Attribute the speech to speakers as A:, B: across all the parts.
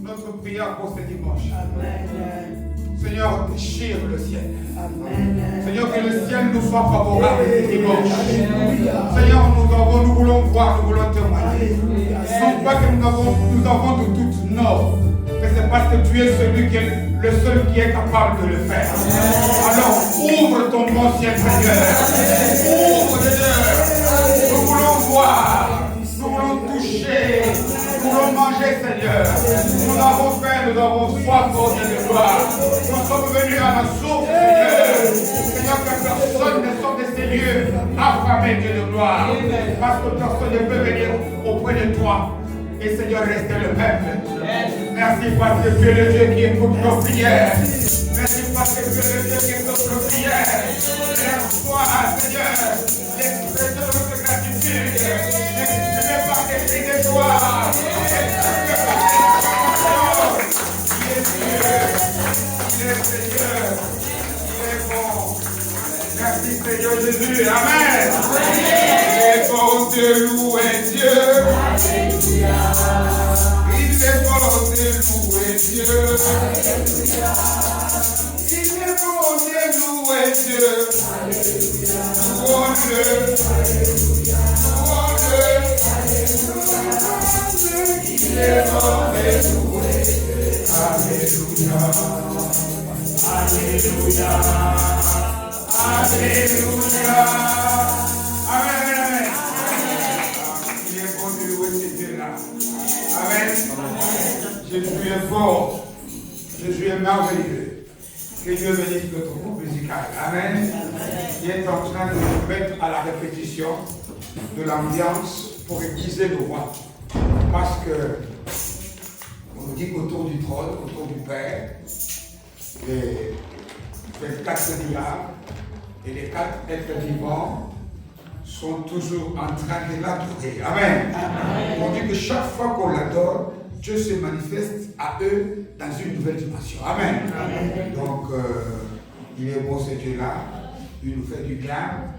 A: notre prière pour ce dimanche.
B: Amen.
A: Seigneur, déchire le ciel.
B: Amen.
A: Seigneur, que le ciel nous soit favorable ce dimanche.
B: Alléluia.
A: Seigneur, nous voulons voir, nous voulons témoigner.
B: Alléluia.
A: Non pas que nous avons de doute, non. Mais c'est parce que tu es celui qui est le seul qui est capable de le faire. Alors, ouvre ton bon ciel, Seigneur. Ouvre, Seigneur. Nous voulons voir. Nous voulons toucher. Nous voulons manger, Seigneur. Nous avons faim, nous avons soif, oh Dieu de gloire. Nous sommes venus à la source, Seigneur. Seigneur, que personne ne sorte de ces lieux affamés, Dieu de gloire. Parce que personne ne peut venir auprès de toi. Et Seigneur, restez le même. Merci parce que tu es le Dieu qui écoute nos prières. Merci parce que tu es le Dieu qui écoute nos prières. Laisse-toi, Seigneur, l'expression de notre gratitude. N'exprimez pas des cris de joie. N'exprimez pas des il est Dieu. Il est Seigneur. Il est bon. Merci Seigneur Jésus. Amen. Il est bon de louer Dieu. Alléluia. Il est bon de louer Dieu. Alléluia. Il est bon de louer Dieu. Alléluia. Louons-le. Alléluia. Louons-le. Alléluia. Il est bon de louer Dieu. Alléluia. Alléluia. Alléluia. Amen, amen. Il est bon de louer ce Dieu-là. Amen. Jésus est fort. Jésus est merveilleux. Que Dieu bénisse notre groupe musical. Amen. Il est en train de nous mettre à la répétition de l'ambiance pour aiguiser nos voix. Parce que on nous dit qu'autour du trône, autour du Père, les 4 diables et les 4 êtres vivants sont toujours en train de l'adorer. Amen. Amen. On dit que chaque fois qu'on l'adore, Dieu se manifeste à eux dans une nouvelle dimension. Amen. Amen. Donc, il est bon ce Dieu-là. Il nous fait du bien.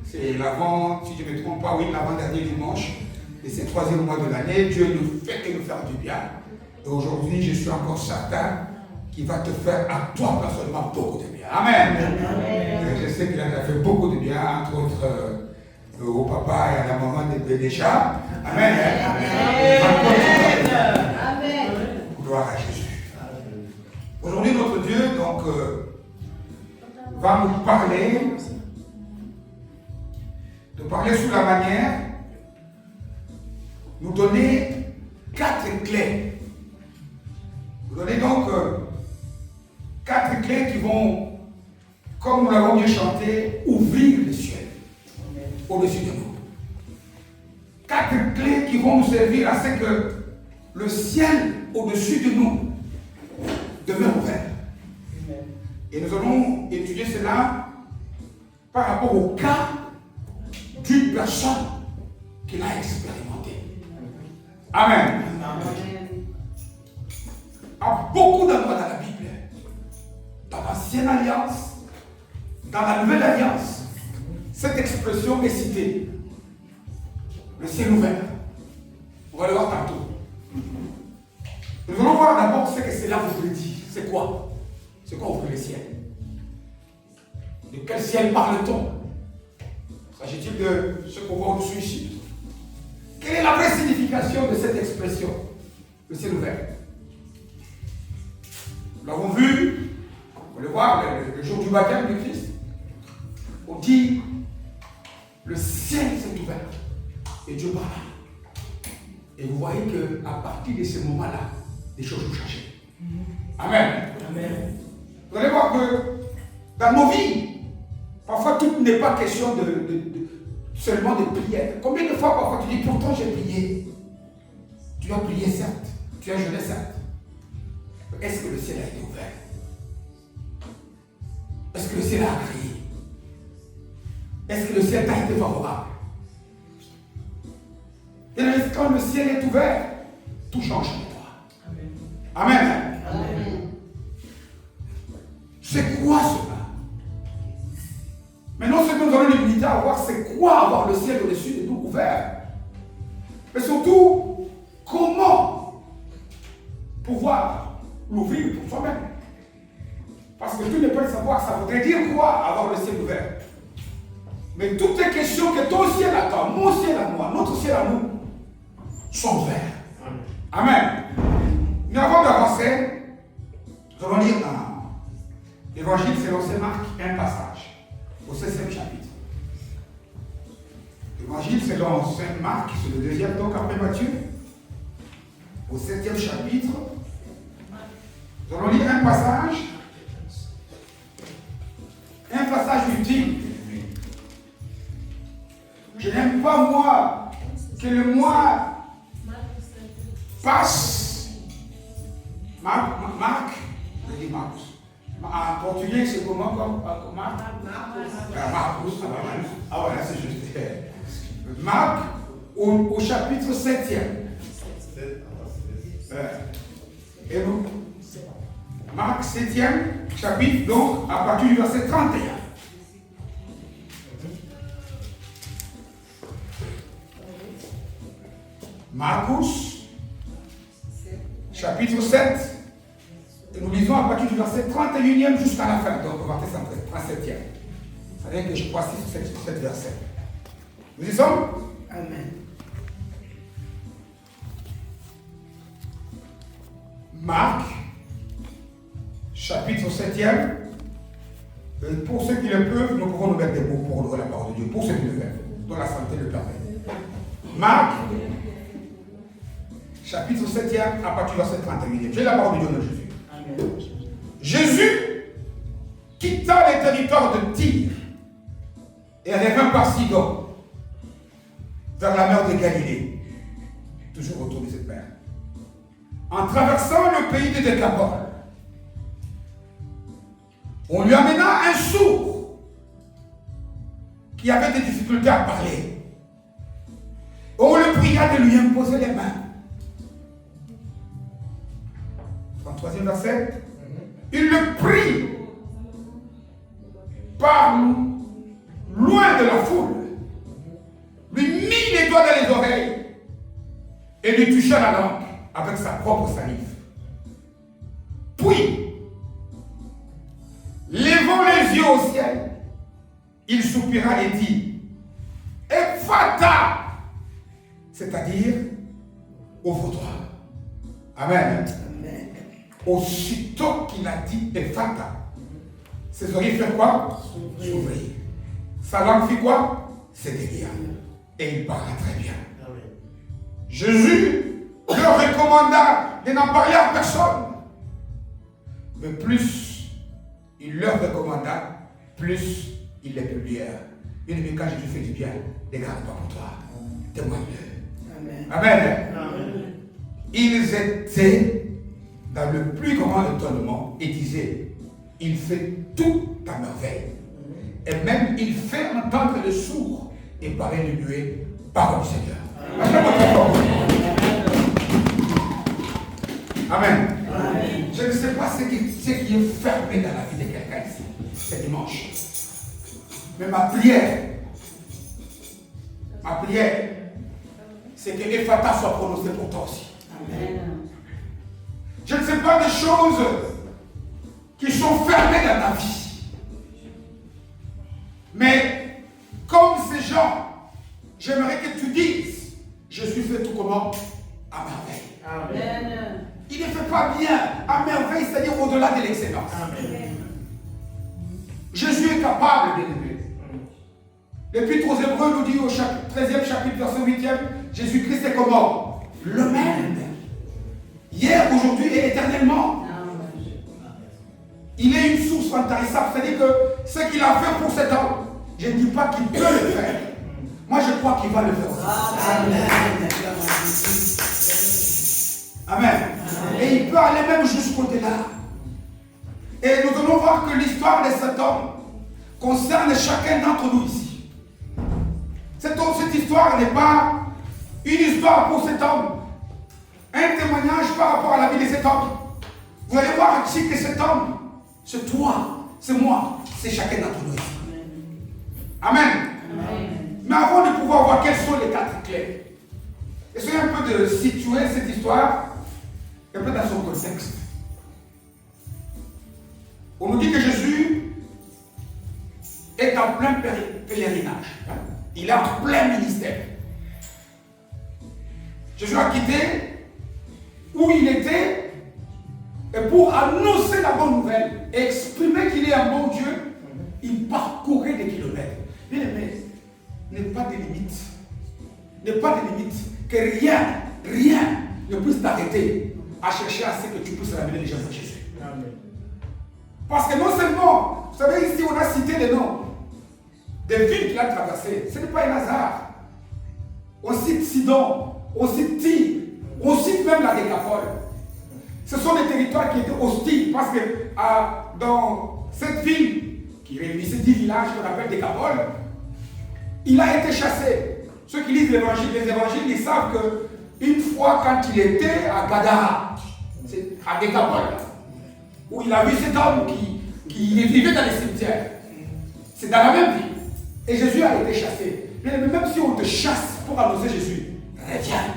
A: C'est l'avant, si je ne me trompe pas, oui, l'avant-dernier dimanche. Et c'est le 3e mois de l'année. Dieu nous fait que nous faire du bien. Et aujourd'hui, je suis encore certain qu'il va te faire à toi personnellement beaucoup de bien. Amen. Amen. Je sais qu'il a fait beaucoup de bien, entre autres au papa et à la maman de déjà. Amen. Amen. Amen. Gloire à Jésus. Aujourd'hui, notre Dieu donc, va nous parler sous la manière, nous donner 4 clés. Nous donner donc 4 clés qui vont, comme nous l'avons bien chanté, ouvrir le ciel au-dessus de nous. 4 clés qui vont nous servir à ce que le ciel au-dessus de nous demeure ouvert. Et nous allons étudier cela par rapport au cas d'une personne qui l'a expérimenté. Amen. Amen. À beaucoup d'endroits dans la Bible, dans l'Ancienne Alliance, dans la Nouvelle Alliance, cette expression est citée. Le ciel ouvert. On va le voir tantôt. Nous allons voir d'abord ce que cela veut dire. C'est quoi? C'est quoi ouvrir le ciel? De quel ciel parle-t-on? S'agit-il de ce qu'on voit au-dessus ici? Quelle est la vraie signification de cette expression? Le ciel ouvert. Nous l'avons vu, on le voit le jour du baptême du Christ. On dit, le ciel s'est ouvert et Dieu parla. Et vous voyez qu'à partir de ce moment-là, les choses ont changé. Amen. Amen. Vous allez voir que dans nos vies, parfois tout n'est pas question seulement de prière. Combien de fois parfois tu dis, pourtant j'ai prié. Tu as prié certes, tu as jeûné certes. Est-ce que le ciel a été ouvert? Est-ce que le ciel a crié? Est-ce que le ciel t'a été favorable? Et quand le ciel est ouvert, tout change en toi. Amen. Amen. Amen. C'est quoi cela? Maintenant, ce que nous allons l'humilité à voir, c'est quoi avoir le ciel au-dessus de nous ouvert? Mais surtout, comment pouvoir l'ouvrir pour soi-même. Parce que tu ne peux pas le savoir, ça voudrait dire quoi avoir le ciel ouvert? Mais toutes les questions que ton ciel à toi, mon ciel à moi, notre ciel à nous, sont ouverts. Amen. Mais avant d'avancer, nous allons lire dans l'Évangile selon Saint Marc un passage, au 16e chapitre. L'Évangile selon Saint Marc, c'est le deuxième, donc après Matthieu, au 7e chapitre, nous allons lire un passage utile. Je n'aime pas, moi, que le mois passe. Marc, je dis Marcus. En portugais, c'est comment comme Marc? Marcus. Ah voilà, c'est juste. Marc, au chapitre 7e. Et nous, Marc 7e chapitre, donc à partir du verset 31. Marcus, chapitre 7, et nous lisons à partir du verset 31e jusqu'à la fin, donc on va faire 37e. Ça veut dire que je crois sur cette verset. Nous y sommes?
B: Amen.
A: Marc, chapitre 7e. Pour ceux qui le peuvent, nous pouvons nous mettre des mots pour ouvrir la parole de Dieu, pour ceux qui le veulent, dont la santé le permet. Marc, chapitre 7e, à partir du verset 31e. J'ai la parole de Dieu de Jésus. Amen. Jésus quitta les territoires de Tyr et revint par Sidon, vers la mer de Galilée, toujours autour de cette mer. En traversant le pays de Décapole, on lui amena un sourd qui avait des difficultés à parler. On le pria de lui imposer les mains. 33e verset. Il le prit par loin de la foule, lui mit les doigts dans les oreilles et lui toucha la langue avec sa propre salive. Puis, levant les yeux au ciel, il soupira et dit, Ephata, c'est-à-dire, ouvre-toi. Amen. Amen. Aussitôt qu'il a dit Ephata, ses oreilles firent quoi? S'ouvrir. Sa langue fit quoi? S'établir. Et il parla très bien. Amen. Jésus leur recommanda de n'en parler à personne. Mais plus il leur recommanda, plus ils les publièrent. Bien aimé, quand Jésus fait du bien, ne garde pas pour toi. Témoigne-le. Amen. Amen. Amen. Ils étaient dans le plus grand étonnement et disaient, il fait tout à merveille. Et même il fait entendre le sourd et parler le muet par le Seigneur. Amen. Amen. Je ne sais pas ce qui est fermé dans la vie de quelqu'un ici, ce dimanche. Mais ma prière, c'est que Ephata soit prononcé pour toi aussi. Amen. Je ne sais pas des choses qui sont fermées dans ta vie. Mais comme ces gens, j'aimerais que tu dises, je suis fait tout comment? À merveille. Amen. Il ne fait pas bien, à merveille, c'est-à-dire au-delà de l'excellence. Amen. Jésus est capable d'élever. L'Épître aux Hébreux nous dit au 13e chapitre, verset 8e, Jésus-Christ est comment? Le même. Hier, aujourd'hui et éternellement. Il est une source intarissable. C'est-à-dire que ce qu'il a fait pour cet homme, je ne dis pas qu'il peut le faire. Moi, je crois qu'il va le faire aussi. Amen. Amen. Et il peut aller même jusqu'au-delà. Et nous allons voir que l'histoire de cet homme concerne chacun d'entre nous ici. Cette histoire n'est pas une histoire pour cet homme, un témoignage par rapport à la vie de cet homme. Vous allez voir ici que cet homme, c'est toi, c'est moi, c'est chacun d'entre nous ici. Amen. Amen. Mais avant de pouvoir voir quelles sont les quatre clés, essayez un peu de situer cette histoire un peu dans son contexte. On nous dit que Jésus est en plein pèlerinage. Il est en plein ministère. Jésus a quitté où il était et pour annoncer la bonne nouvelle et exprimer qu'il est un bon Dieu, il parcourait des kilomètres. Bien aimé, n'est pas de limite. N'est pas de limite. Que rien ne puisse t'arrêter à chercher à ce que tu puisses ramener les gens à Jésus. Amen. Parce que non seulement, vous savez, ici on a cité les noms des villes qu'il a traversées. Ce n'est pas un hasard. On cite Sidon, on cite Tyr, on cite même la Décapole. Ce sont des territoires qui étaient hostiles parce que dans cette ville qui réunissait 10 villages qu'on appelle Décapole, il a été chassé. Ceux qui lisent les évangiles, ils savent qu'une fois quand il était à Gadara, c'est à Décapole, où il a vu cet homme qui vivait dans les cimetières. C'est dans la même ville. Et Jésus a été chassé. Mais même si on te chasse pour annoncer Jésus, reviens.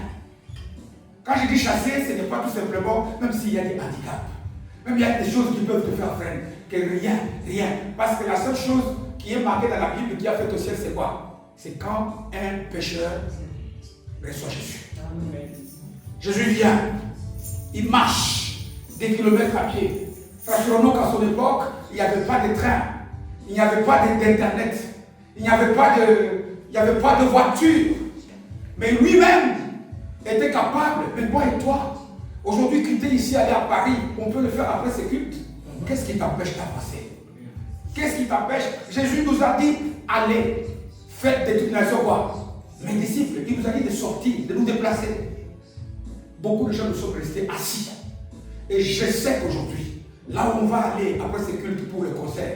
A: Quand je dis chasser, ce n'est pas tout simplement, même s'il y a des handicaps, même il y a des choses qui peuvent te faire freiner, que rien. Parce que la seule chose qui est marquée dans la Bible qui a fait au ciel, c'est quoi? C'est quand un pécheur reçoit Jésus. Amen. Jésus vient, il marche des kilomètres à pied. Rassurons-nous qu'à son époque, il n'y avait pas de train, il n'y avait pas d'internet, il n'y avait pas de voiture. Mais lui-même était capable, mais moi et toi, aujourd'hui quitter ici, aller à Paris, on peut le faire après ces cultes. Qu'est-ce qui t'empêche d'avancer? Qu'est-ce qui t'empêche? Jésus nous a dit, allez, faites des toutes nations quoi? Mes disciples, il nous a dit de sortir, de nous déplacer. Beaucoup de gens nous sont restés assis. Et je sais qu'aujourd'hui, là où on va aller après ces cultes pour le concert,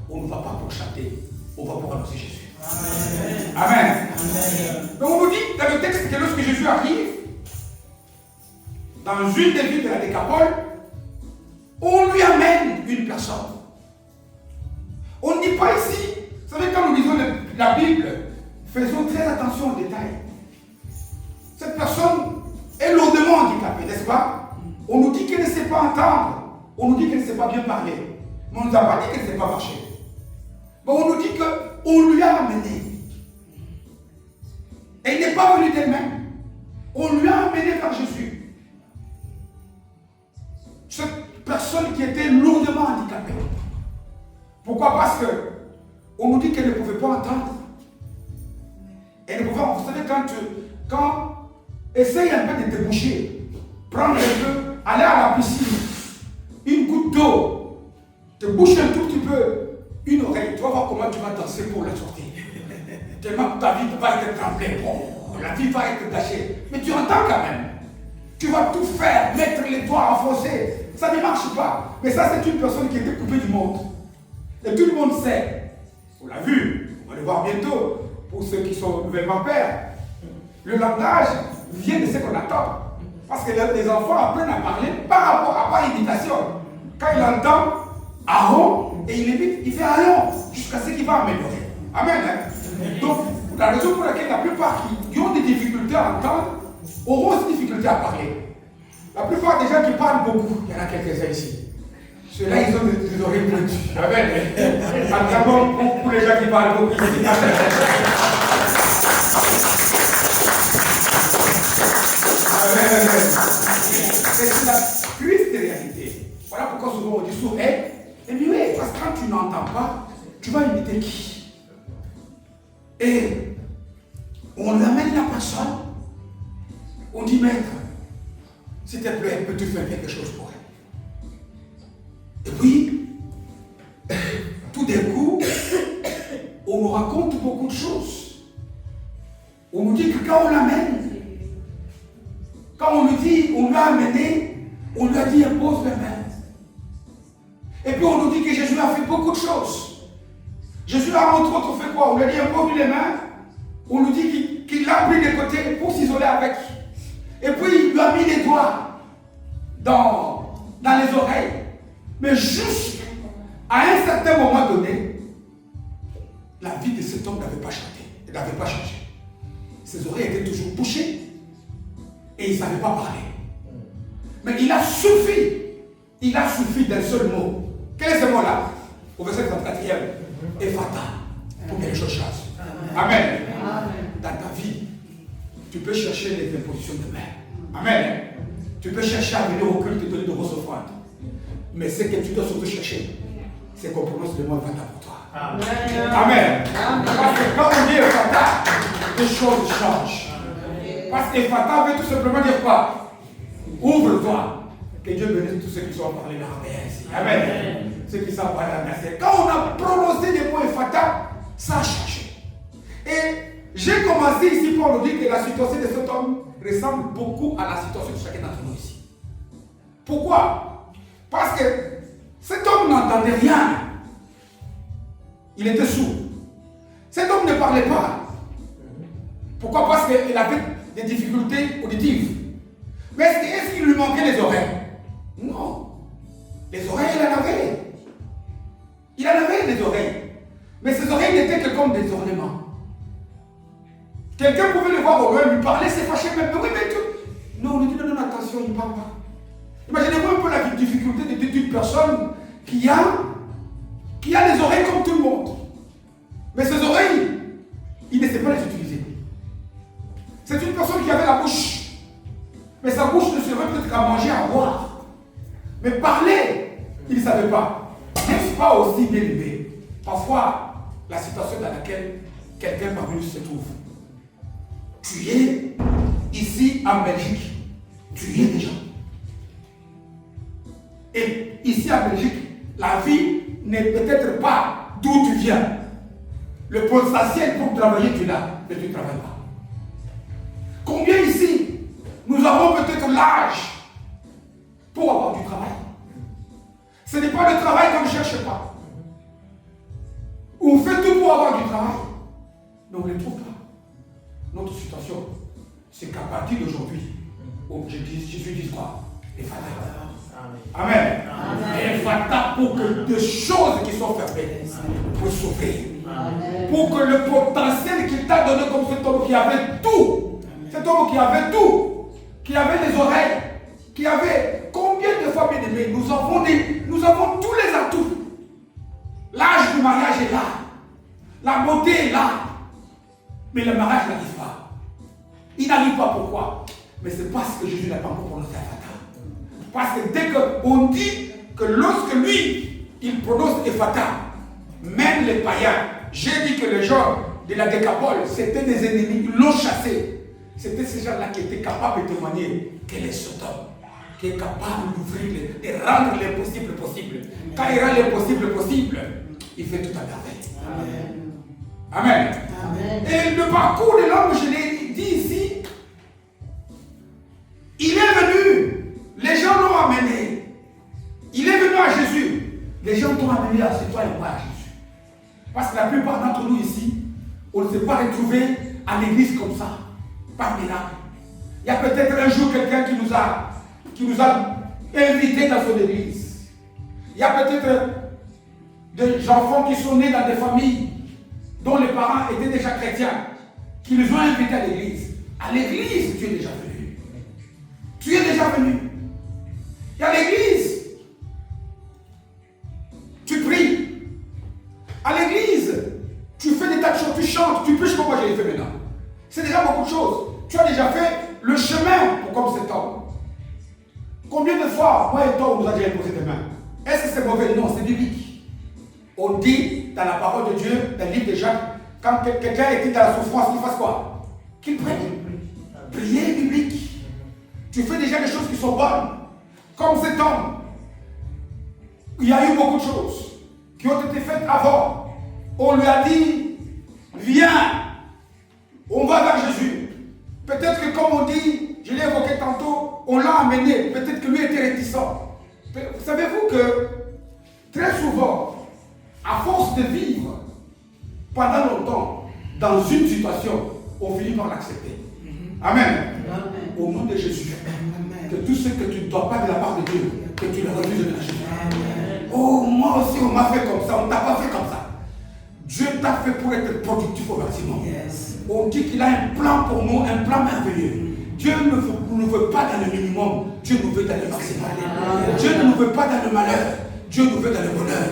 A: on ne va pas pour chanter, on va pour annoncer Jésus. Amen. Amen. Amen. Donc on nous dit dans le texte que lorsque Jésus arrive, dans une des villes de la Décapole, on lui amène une personne. On ne dit pas ici, vous savez, quand nous lisons la Bible, faisons très attention aux détails. Cette personne est lourdement handicapée, n'est-ce pas? On nous dit qu'elle ne sait pas entendre, on nous dit qu'elle ne sait pas bien parler, mais on ne nous a pas dit qu'elle ne sait pas marcher. Mais on nous dit qu'on lui a amené. Elle n'est pas venue d'elle-même. On lui a amené vers Jésus. Cette personne qui était lourdement handicapée. Pourquoi? Parce que on nous dit qu'elle ne pouvait pas entendre. Elle ne pouvait pas. Vous savez, quand essaye un peu de te boucher, prendre un peu, aller à la piscine, une goutte d'eau, te boucher un tout petit peu, une oreille, tu vas voir comment tu vas danser pour la sortir. Tellement que ta vie va être tremblée, la vie va être gâchée. Mais tu entends quand même. Tu vas tout faire, mettre les doigts enfoncés. Ça ne marche pas. Mais ça, c'est une personne qui était coupée du monde. Et tout le monde sait. On l'a vu, on va le voir bientôt. Pour ceux qui sont nouvellement pères, le langage vient de ce qu'on attend. Parce que les enfants apprennent à parler par imitation. Quand il entend Aaron, et il évite, il fait Aaron, jusqu'à ce qu'il va améliorer. Amen. Hein? Donc, la raison pour laquelle la plupart qui ont des difficultés à entendre auront aussi des difficultés à parler. La plupart des gens qui parlent beaucoup, il y en a quelques-uns ici. Ceux-là, ils ont des oreilles pointues. Amen. En pour les gens qui parlent beaucoup ici. Amen. C'est la triste réalité. Voilà pourquoi souvent on dit sourd. Et bien oui, parce que quand tu n'entends pas, tu vas imiter qui? Et on lui amène la personne. On dit, maître, s'il te plaît, peux-tu faire quelque chose pour elle? Et puis, tout d'un coup, on nous raconte beaucoup de choses. On nous dit que quand on l'amène, quand on lui dit, on l'a amené, on lui a dit, impose les mains. Et puis on nous dit que Jésus a fait beaucoup de choses. Jésus a entre autres fait quoi? On lui a dit, impose les mains. On nous dit qu'il l'a pris de côté pour s'isoler avec. Et puis il lui a mis les doigts dans les oreilles. Mais juste à un certain moment donné, la vie de cet homme n'avait pas changé. Ses oreilles étaient toujours bouchées et il ne savait pas parler. Mais il a suffi d'un seul mot. Quel est ce mot-là? Au verset 34e. Ephata. Pour que les choses changent. Amen. Dans ta vie, tu peux chercher les impositions de main. Amen. Tu peux chercher à venir au culte et donner de grosses offrandes. Mais ce que tu dois surtout chercher, c'est qu'on prononce le mot Ephata pour toi. Amen. Parce que quand on dit Ephata, les choses changent. Parce qu'Ephata veut tout simplement dire quoi? Ouvre-toi. Que Dieu bénisse tous ceux qui sont parlés l'araméen ici. Amen. Ceux qui savent parler l'araméen. Quand on a prononcé les mots Ephata, ça a changé. Et j'ai commencé ici pour nous dire que la situation de cet homme ressemble beaucoup à la situation de chacun d'entre nous ici. Pourquoi? Parce que cet homme n'entendait rien. Il était sourd. Cet homme ne parlait pas. Pourquoi? Parce qu'il avait des difficultés auditives. Mais est-ce qu'il lui manquait les oreilles? Non. Les oreilles, il en avait. Il en avait des oreilles. Mais ses oreilles n'étaient que comme des ornements. Quelqu'un pouvait le voir au loin, lui parler, s'est fâché même. Mais oui, mais tout. Non, on lui dit non, attention, il ne parle pas. Imaginez-vous un peu la difficulté d'une personne qui a les oreilles comme tout le monde. Mais ses oreilles, il ne sait pas les utiliser. C'est une personne qui avait la bouche. Mais sa bouche ne servait peut-être qu'à manger, à boire. Mais parler, il ne savait pas. N'est-ce pas aussi bien élevé? Parfois, la situation dans laquelle quelqu'un parmi nous se trouve. Tu es ici en Belgique. Tu y es déjà. Et ici en Belgique, la vie n'est peut-être pas d'où tu viens. Le potentiel pour travailler, tu l'as, mais tu ne travailles pas. Combien ici, nous avons peut-être l'âge pour avoir du travail? Ce n'est pas le travail qu'on ne cherche pas. On fait tout pour avoir du travail, mais on ne le trouve pas. Notre situation, c'est qu'à partir d'aujourd'hui, Jésus dit quoi? Ephata. Amen. Ephata pour que des choses qui sont fermées puissent s'ouvrir. Pour que le potentiel qu'il t'a donné comme cet homme qui avait tout, cet homme qui avait tout, qui avait des oreilles, qui avait combien de fois bien aimé, nous avons tous les atouts. L'âge du mariage est là, la beauté est là, mais le mariage n'arrive pas. Il n'arrive pas, pourquoi? Mais c'est parce que Jésus n'a pas encore prononcé Ephata. Parce que dès qu'on dit que lorsque lui, il prononce Ephata, même les païens, j'ai dit que les gens de la Décapole, c'était des ennemis, ils l'ont chassé. C'était ces gens-là qui étaient capables de témoigner quel est cet homme, qui est capable d'ouvrir, de rendre l'impossible possible. Quand il rend l'impossible possible, il fait tout à merveille. Amen. Amen. Et le parcours de l'homme, je l'ai dit ici, il est venu, les gens l'ont amené. Il est venu à Jésus. Les gens t'ont amené à ce toi et moi à Jésus. Parce que la plupart d'entre nous ici, on ne s'est pas retrouvé à l'église comme ça, par miracle. Il y a peut-être un jour quelqu'un qui nous a invités dans son église. Il y a peut-être des enfants qui sont nés dans des familles dont les parents étaient déjà chrétiens, qui les ont invités à l'église. À l'église, tu es déjà venu. Tu es déjà venu. Et à l'église, tu pries. À l'église, tu fais des tas de choses, tu chantes, tu prêches comme moi je l'ai fait maintenant. C'est déjà beaucoup de choses. Tu as déjà fait le chemin pour comme cet homme. Combien de fois, moi et toi, on nous a déjà imposé des mains? Est-ce que c'est mauvais? Non, c'est biblique. On dit dans la parole de Dieu, dans le livre de Jacques, quand quelqu'un était dans la souffrance, qu'il fasse quoi? Qu'il prie. Prier biblique. Tu fais déjà des choses qui sont bonnes. Comme cet homme. Il y a eu beaucoup de choses qui ont été faites avant. On lui a dit, viens, on va vers Jésus. Peut-être que comme on dit, je l'ai évoqué tantôt, on l'a amené. Peut-être que lui était réticent. Savez-vous que très souvent, à force de vivre pendant longtemps dans une situation, on finit par l'accepter. Amen. Amen. Au nom de Jésus. Amen. Que tout ce que tu ne dois pas de la part de Dieu, que tu le refuses de Jésus. Oh, moi aussi on m'a fait comme ça, on ne t'a pas fait comme ça. Dieu t'a fait pour être productif au maximum. Yes. On dit qu'il a un plan pour nous, un plan merveilleux. Dieu ne nous veut pas dans le minimum, Dieu nous veut dans le maximum. Dieu ne nous veut pas dans le malheur, Dieu nous veut dans le bonheur.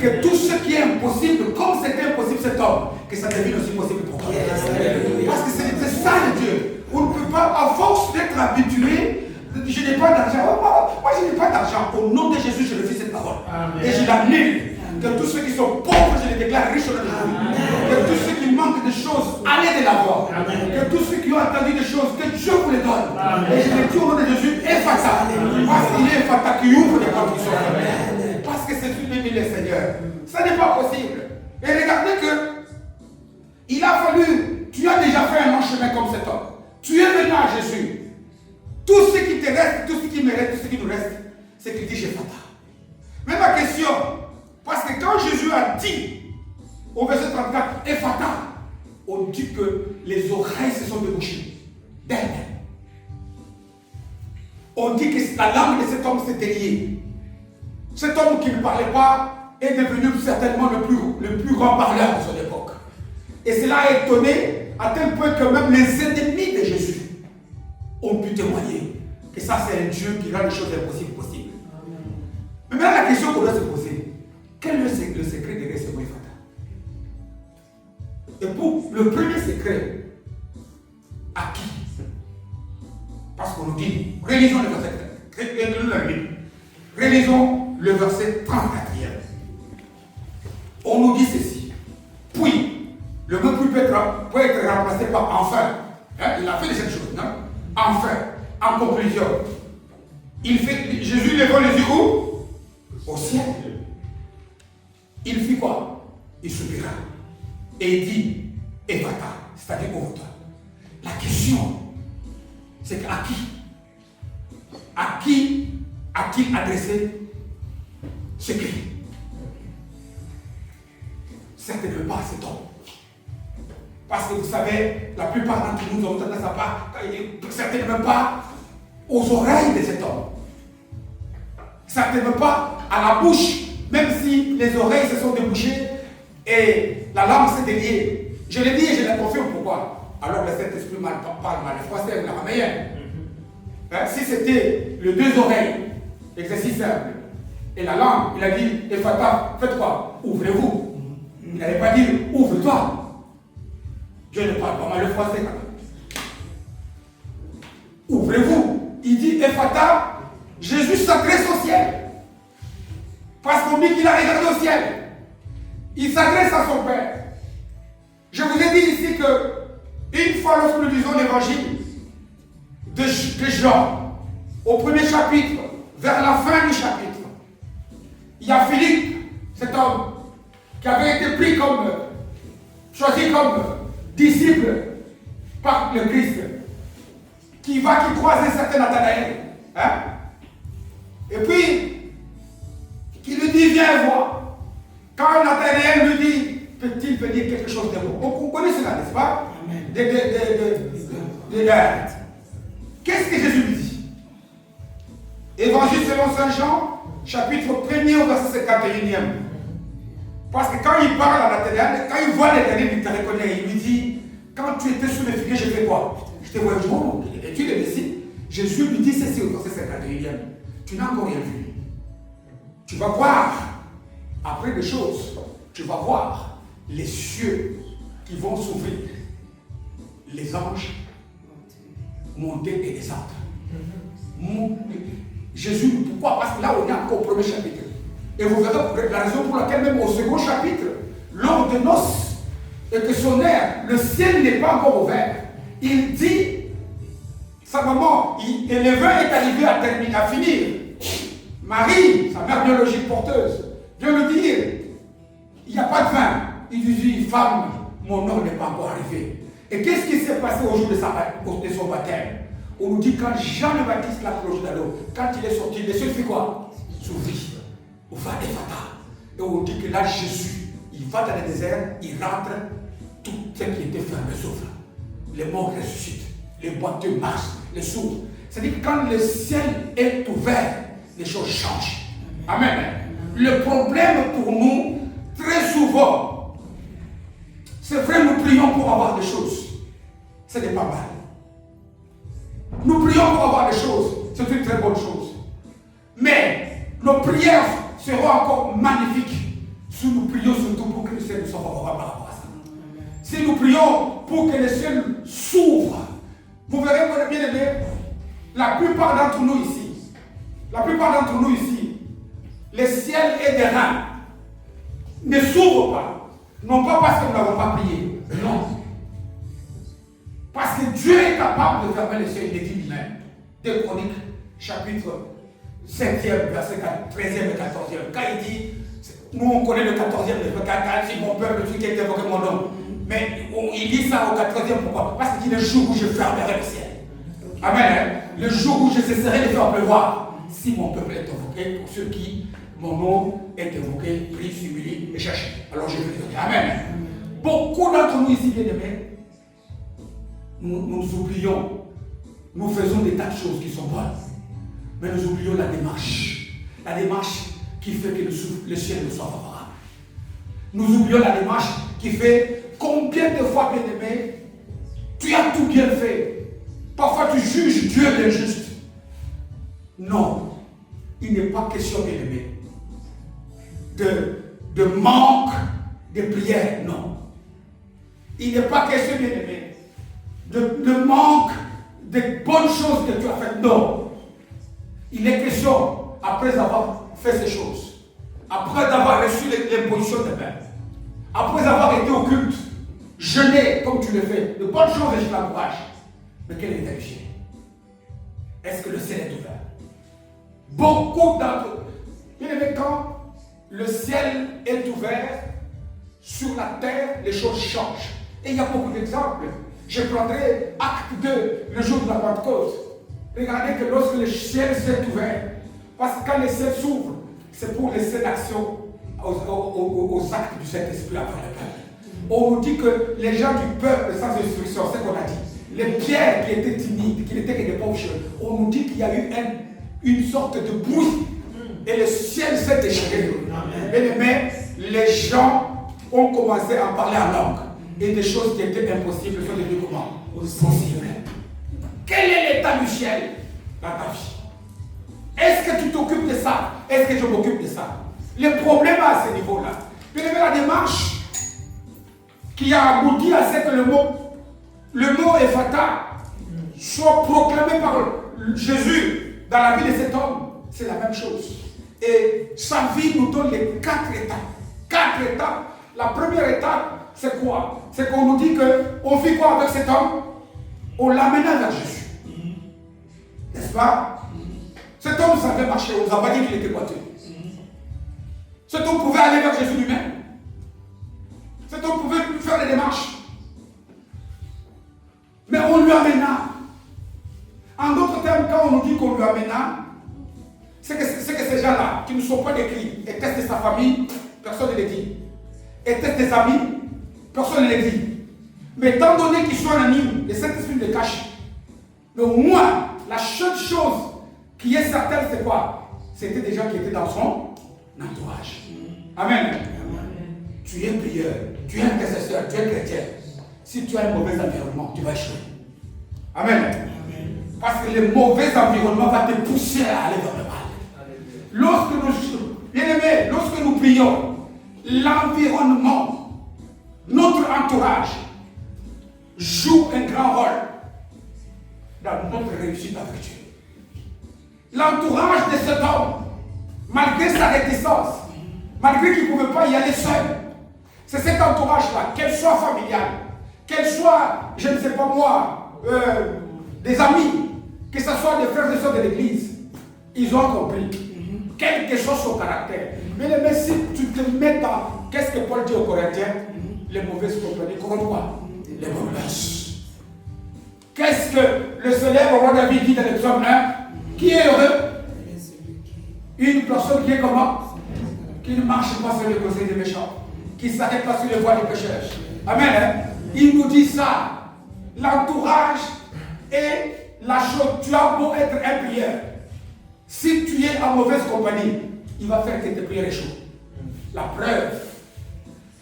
A: Que tout ce qui est impossible, comme c'était impossible cet homme, que ça devienne aussi possible pour toi. Parce que c'est ça le Dieu. On ne peut pas, à force d'être habitué, je n'ai pas d'argent. Moi, je n'ai pas d'argent. Au nom de Jésus, je refuse cette parole. Et je l'annule. Que tous ceux qui sont pauvres, je les déclare riches au nom de Jésus. Que tous ceux qui manquent de choses, allez de l'avant. Que tous ceux qui ont entendu des choses, que Dieu vous les donne. Et je les dis au nom de Jésus, Ephata. Parce qu'il est Ephata qui ouvre les portes qui sont fermées. Parce que c'est lui le Seigneur. Ça n'est pas possible. Et regardez que il a fallu, tu as déjà fait un long chemin comme cet homme. Tu es venu à Jésus. Tout ce qui te reste, tout ce qui me reste, tout ce qui nous reste, c'est qu'il dit Ephata. Mais ma question, parce que quand Jésus a dit au verset 34, Ephata, on dit que les oreilles se sont débouchées d'elle. On dit que la langue de cet homme s'était liée. Cet homme qui ne parlait pas est devenu certainement le plus grand parleur de son époque. Et cela a étonné à tel point que même les ennemis de Jésus ont pu témoigner que ça c'est un Dieu qui rend les choses impossibles possibles. Mais maintenant la question qu'on doit se poser, quel est le secret derrière ce mot Ephata? Et pour le premier secret, à qui? Parce qu'on nous dit, relisons le verset, relisons le verset 34e. On nous dit ceci. Puis, le mot peut être remplacé par enfin. Hein? Il a fait de cette chose, non? Enfin, en conclusion, Jésus levant les yeux où? Au ciel. Il fit quoi? Il soupira. Et il dit, Ephata, c'est-à-dire ouvre-toi. La question, c'est à qui? À qui a-t-il adressé ce cri? Certainement pas à cet homme. Parce que vous savez, la plupart d'entre nous ont tendance à pas, certainement pas aux oreilles de cet homme. Certainement pas à la bouche, même si les oreilles se sont débouchées et la langue s'est déliée. Je l'ai dit et je l'ai confirme pourquoi. Alors le Saint-Esprit parle mal le français ou l'araméen. Si c'était les deux oreilles, exercice simple, et la langue, il a dit, Ephata, faites quoi? Ouvrez-vous. Il n'allait pas dire, ouvre-toi. Dieu ne parle pas mal le français quand même. Ouvrez-vous. Il dit, Ephata, Jésus s'adresse au ciel. Parce qu'on dit qu'il a regardé au ciel. Il s'adresse à son Père. Je vous ai dit ici que, une fois lorsque nous lisons l'évangile de Jean, au premier chapitre, vers la fin du chapitre, il y a Philippe, cet homme, qui avait été pris comme, choisi comme disciple par le Christ, qui croise un certain Nathanaël. Hein? Et puis, qui lui dit, viens voir. Quand Nathanaël lui dit, peut-il venir quelque chose de bon? On connaît cela, n'est-ce pas? Qu'est-ce que Jésus lui dit? Évangile selon Saint Jean, chapitre 1er au verset 51e. Parce que quand il parle à Nathanaël, quand il voit l'Éternel, il te reconnaît. Il lui dit, quand tu étais sous les figuiers, je fais quoi? Je te vois jour, et tu le Messie. Jésus lui dit ceci au verset 51e. Tu n'as encore rien vu. Tu vas voir, après des choses, tu vas voir les cieux qui vont s'ouvrir, les anges monter et descendre. Jésus, pourquoi? Parce que là, on est encore au premier chapitre. Et vous verrez la raison pour laquelle même au second chapitre, lors de noces, et que son air, le ciel n'est pas encore ouvert. Il dit, sa maman, et le vin est arrivé à finir. Marie, sa mère biologique porteuse, vient lui dire, il n'y a pas de vin. Il lui dit, femme, mon heure n'est pas encore arrivé. Et qu'est-ce qui s'est passé au jour de son baptême? On nous dit quand Jean le Baptiste l'a plongé dans l'eau, quand il est sorti, les cieux fait quoi? S'ouvrit. On va Ephata. Et on dit que là, Jésus, il va dans le désert, il rentre, tout ce qui était fermé s'ouvre. Les morts ressuscitent, les boiteux marchent, les sourds. C'est-à-dire que quand le ciel est ouvert, les choses changent. Amen. Le problème pour nous, très souvent, c'est vrai, nous prions pour avoir des choses. Ce n'est pas mal. Nous prions pour avoir des choses. C'est une très bonne chose. Mais nos prières seront encore magnifiques si nous prions surtout pour que le ciel nous soit favorable par rapport à ça. Si nous prions pour que le ciel s'ouvre, vous verrez, mon bien aimé, la plupart d'entre nous ici, les ciels et des reins ne s'ouvrent pas. Non pas parce que nous n'avons pas prié. Non. Parce que Dieu est capable de fermer les cieux, il est dit lui-même. 2 Chroniques, chapitre 5e, verset 13e et 14e. Quand il dit, nous on connaît le 14e, quand si mon peuple, celui qui a évoqué mon nom. Mais il dit ça au 14e, pourquoi? Parce qu'il dit le jour où je fermerai le ciel. Amen. Le jour où je cesserai de faire pleuvoir. Si mon peuple est invoqué, pour ceux qui, mon nom est invoqué, prie, s'humilie et cherche. Alors je vais le donner. Amen. Beaucoup d'entre nous ici, bien aimés, nous oublions, nous faisons des tas de choses qui sont bonnes, mais nous oublions la démarche qui fait que le ciel nous soit favorable. Nous oublions la démarche qui fait combien de fois, bien aimé, tu as tout bien fait. Parfois tu juges Dieu l'injuste. Non, il n'est pas question, bien aimé, de manque de prière, non. Il n'est pas question, bien aimé, de manque de bonnes choses que tu as faites. Non. Il est question, après avoir fait ces choses, après avoir reçu l'imposition des mains, après avoir été au culte, jeûner comme tu le fais, de bonnes choses et je l'encourage. Mais quel est le ciel? Est-ce que le ciel est ouvert? Beaucoup d'entre eux. Bien aimé, quand le ciel est ouvert, sur la terre, les choses changent. Et il y a beaucoup d'exemples. Je prendrai acte 2, le jour de la Pentecôte. Regardez que lorsque le ciel s'est ouvert, parce que quand le ciel s'ouvre, c'est pour laisser l'action aux actes du Saint-Esprit après le peuple. On nous dit que les gens du peuple sans instruction, c'est ce qu'on a dit. Les pierres qui étaient timides, qui n'étaient que des pauvres choses, on nous dit qu'il y a eu une sorte de bruit. Et le ciel s'est déchiré. Mais les gens ont commencé à parler en langue. Et des choses qui étaient impossibles sont devenues comment? Possibles. Quel est l'état du ciel dans ta vie? Est-ce que tu t'occupes de ça? Est-ce que je m'occupe de ça? Le problème à ce niveau-là, bien aimé, la démarche qui a abouti à ce que le mot Ephata soit proclamé par Jésus dans la vie de cet homme, c'est la même chose. Et sa vie nous donne les 4 étapes. 4 étapes. La première étape, c'est quoi? C'est qu'on nous dit qu'on fit quoi avec cet homme? On l'amena vers Jésus. N'est-ce pas? Cet homme savait marcher, on ne nous a pas dit qu'il était boiteux. Cet homme pouvait aller vers Jésus lui-même. Cet homme pouvait faire des démarches. Mais on lui amena. En d'autres termes, quand on nous dit qu'on lui amena, c'est que ces gens-là, qui ne sont pas décrits, et testent sa famille, personne ne les dit. Et testent des amis, personne ne les dit. Mais étant donné qu'ils sont anonymes, le Saint-Esprit les cache. Mais au moins, la seule chose qui est certaine, c'est quoi? C'était des gens qui étaient dans son entourage. Amen. Amen. Tu es prieur, tu es intercesseur, tu es chrétien. Si tu as un mauvais environnement, tu vas échouer. Amen. Amen. Parce que le mauvais environnement va te pousser à aller vers le mal. Lorsque nous prions, l'environnement, notre entourage, joue un grand rôle dans notre réussite avec Dieu. L'entourage de cet homme, malgré sa réticence, malgré qu'il ne pouvait pas y aller seul, c'est cet entourage-là, qu'elle soit familiale, qu'elle soit, je ne sais pas moi, des amis, que ce soit des frères et sœurs de l'église, ils ont compris. Quel que soit son caractère. Mais si tu te mets dans, qu'est-ce que Paul dit aux Corinthiens? Les mauvaises compagnies, comment quoi? Les mauvaises. Qu'est-ce que le célèbre roi David dit dans le psaume 1? Qui est heureux? Une personne qui est comment? Qui ne marche pas sur les conseils des méchants, qui ne s'arrête pas sur les voies des pécheurs. Amen. Il nous dit ça. L'entourage est la chose. Tu as beau être un prieur. Si tu es en mauvaise compagnie, il va faire que tes prières échouent. La preuve,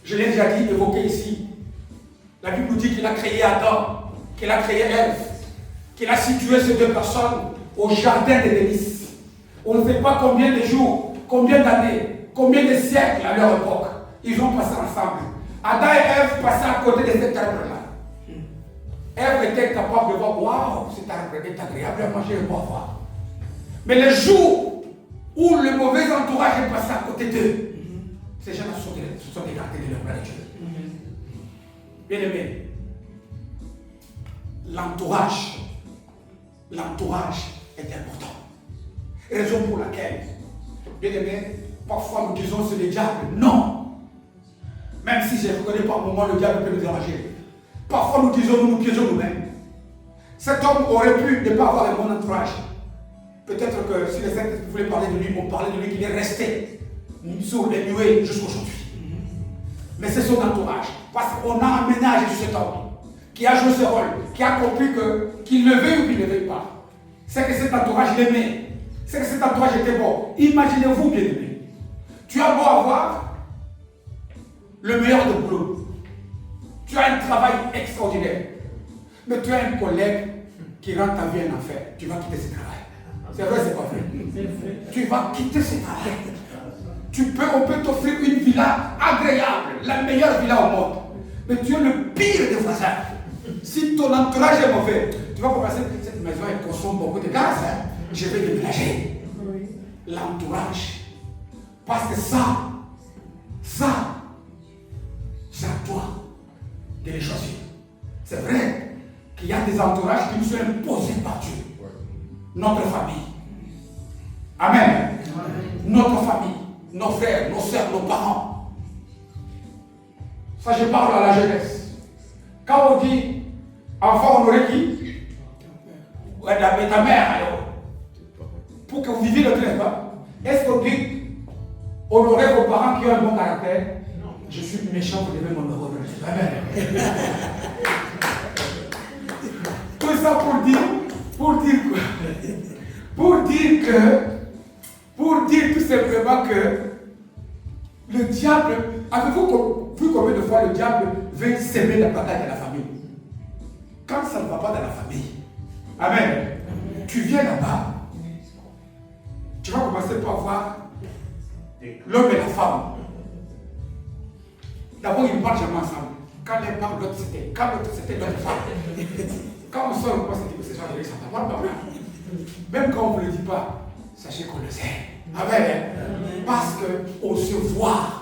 A: je l'ai déjà dit, évoqué ici. La Bible nous dit qu'il a créé Adam, qu'il a créé Ève, qu'il a situé ces deux personnes au jardin des délices. On ne sait pas combien de jours, combien d'années, combien de siècles à leur époque, ils ont passé ensemble. Adam et Ève passaient à côté de cet arbre-là. Ève était capable de voir, waouh, cet arbre est agréable à manger et boire. Voir. Mais le jour où le mauvais entourage est passé à côté d'eux, ces gens se sont écartés de leur plan de Dieu. Bien aimé, l'entourage est important. Raison pour laquelle, bien aimé, parfois nous disons c'est le diable. Non. Même si je ne reconnais pas au moment le diable peut nous déranger. Parfois nous disons, nous piégeons nous-mêmes. Cet homme aurait pu ne pas avoir un bon entourage. Peut-être que si les saints voulaient parler de lui, on parlait de lui qu'il est resté sur les nuées jusqu'aujourd'hui. Mais c'est son entourage. Parce qu'on a aménagé sur cet homme qui a joué ce rôle, qui a compris qu'il le veuille ou qu'il ne le veuille pas. C'est que cet entourage l'aimait. C'est que cet entourage était bon. Imaginez-vous, bien aimé. Tu as beau avoir le meilleur de boulot. Tu as un travail extraordinaire. Mais tu as un collègue qui rend ta vie un enfer. Tu vas quitter ce travail. C'est vrai, c'est pas vrai. Tu vas quitter ce travail. On peut t'offrir une villa agréable, la meilleure villa au monde. Mais tu es le pire des voisins. Si ton entourage est mauvais, tu vas commencer, cette maison elle consomme beaucoup de gaz, je vais déménager. L'entourage. Parce que ça, c'est à toi de les choisir. C'est vrai qu'il y a des entourages qui nous sont imposés par Dieu. Notre famille. Amen. Notre famille, nos frères, nos soeurs, nos parents. Ça, je parle à la jeunesse. Quand on dit enfant, on aurait qui? Ouais, ta mère, alors. Pour que vous viviez le train, est-ce qu'on dit on aurait vos parents qui ont un bon caractère? Non. Je suis méchant, vous devez m'en heureux. Amen. Tout ça pour dire quoi? Pour dire tout simplement que le diable, avez-vous vu combien de fois le diable veut s'aimer la bataille de la famille? Quand ça ne va pas dans la famille, amen, tu viens là-bas, tu vas commencer par voir l'homme et la femme. D'abord, ils ne parlent jamais ensemble. Quand l'un parle, l'autre c'était. Quand l'autre c'était, l'autre parle. Quand on sort, on pense que c'est ça, ça va pas bien. Même quand on ne vous le dit pas, sachez qu'on le sait. Amen. Parce qu'on se voit.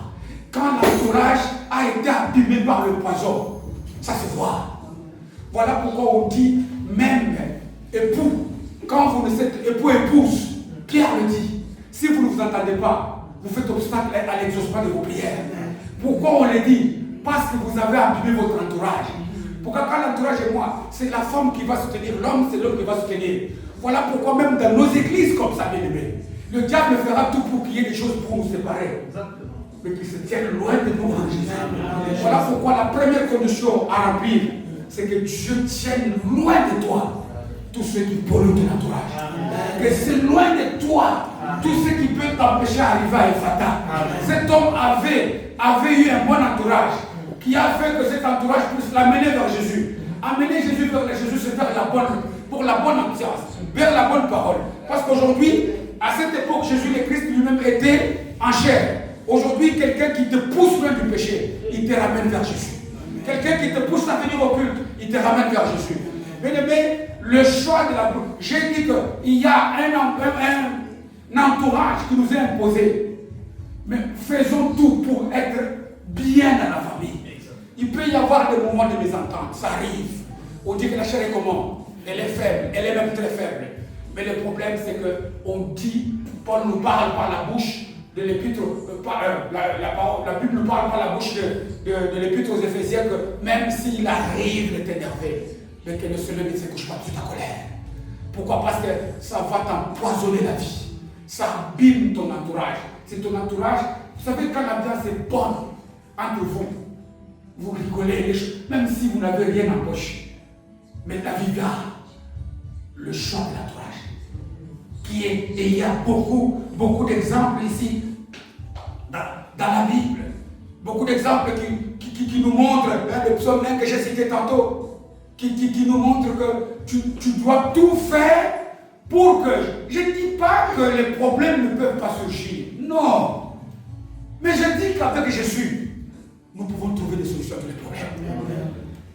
A: Quand l'entourage a été abîmé par le poison, ça se voit. Voilà pourquoi on dit même époux. Quand vous ne êtes époux-épouse, Pierre le dit, si vous ne vous entendez pas, vous faites obstacle à l'exaucement de vos prières. Pourquoi on le dit? Parce que vous avez abîmé votre entourage. Pourquoi quand l'entourage est moi, c'est la femme qui va soutenir l'homme, c'est l'homme qui va soutenir. Voilà pourquoi même dans nos églises comme ça, bien aimé, le diable fera tout pour qu'il y ait des choses pour nous séparer. Mais qu'il se tienne loin de nous en Jésus. Voilà pourquoi la première condition à remplir, c'est que Dieu tienne loin de toi tout ce qui pollue ton entourage. Que c'est loin de toi tout ce qui peut t'empêcher d'arriver à Ephata. Cet homme avait eu un bon entourage qui a fait que cet entourage puisse l'amener vers Jésus. Amener Jésus vers Jésus, c'est pour la bonne ambiance, vers la bonne parole. Parce qu'aujourd'hui, à cette époque, Jésus le Christ lui-même était en chair. Aujourd'hui, quelqu'un qui te pousse loin du péché, il te ramène vers Jésus. Quelqu'un qui te pousse à venir au culte, il te ramène vers Jésus. Bien aimé, le choix de la bouche. J'ai dit qu'il y a un entourage qui nous est imposé. Mais faisons tout pour être bien dans la famille. Il peut y avoir des moments de mésentente, ça arrive. On dit que la chair est comment? Elle est faible, elle est même très faible. Mais le problème, c'est qu'on dit, Paul nous parle par la bouche de l'épître, la Bible nous parle par la bouche de l'épître aux Éphésiens que même s'il arrive de t'énerver, mais que le soleil ne se couche pas sur ta colère. Pourquoi? Parce que ça va t'empoisonner la vie. Ça abîme ton entourage. C'est ton entourage. Vous savez, quand l'ambiance est bonne entre vous, vous rigolez, même si vous n'avez rien en poche. Mais la vie là, le choix de l'entourage. Et il y a beaucoup d'exemples ici dans la Bible. Beaucoup d'exemples qui nous montrent le psaume 1 que j'ai cité tantôt. qui nous montre que tu dois tout faire pour que... Je ne dis pas que les problèmes ne peuvent pas surgir. Non. Mais je dis qu'avec Jésus, nous pouvons trouver des solutions à tous les problèmes.